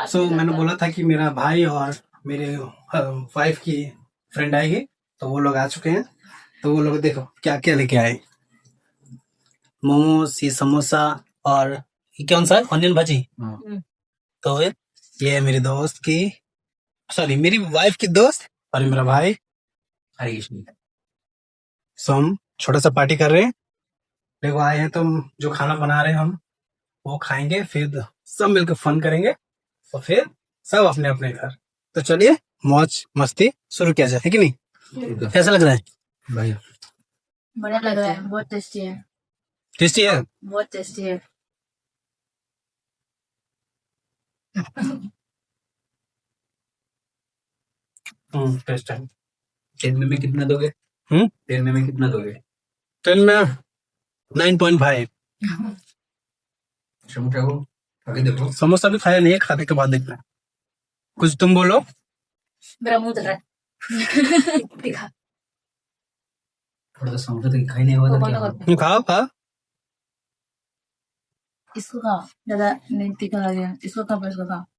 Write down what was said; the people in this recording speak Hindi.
सो मैंने बोला था कि मेरा भाई और मेरे वाइफ की फ्रेंड आएगी, तो वो लोग आ चुके हैं। तो वो लोग देखो क्या क्या लेके आए, मोमोज, ये समोसा, और ये कौन सा है, ऑनियन भाजी। तो ये है मेरी दोस्त की, सॉरी मेरी वाइफ की दोस्त, और ये मेरा भाई हरीश। सो हम छोटा सा पार्टी कर रहे हैं। देखो आए हैं तो जो खाना बना रहे हैं हम वो खाएंगे, फिर सब मिलकर फन करेंगे, और फिर सब अपने अपने घर। तो चलिए मौज मस्ती शुरू किया जाए, है कि नहीं? कैसा लग रहा है भाई? बढ़िया लग रहा है, बहुत टेस्टी है। टेस्टी है? बहुत टेस्टी है। टेस्ट है। 10 में कितना दोगे? 10 में कितना दोगे? 10 में 9.5। समोसा को आगे देखो। समोसा भी खाया नहीं है, खाने के बाद देखना। कुछ तुम बोलो। मेरा मुंह जल रहा है। दिखा। थोड़ा सा समोसा तो खाई नहीं हुआ था क्या? खाओ खाओ। इसको खाओ, ज्यादा नहीं तीखा लगेगा। इसको खाओ, इसको खाओ।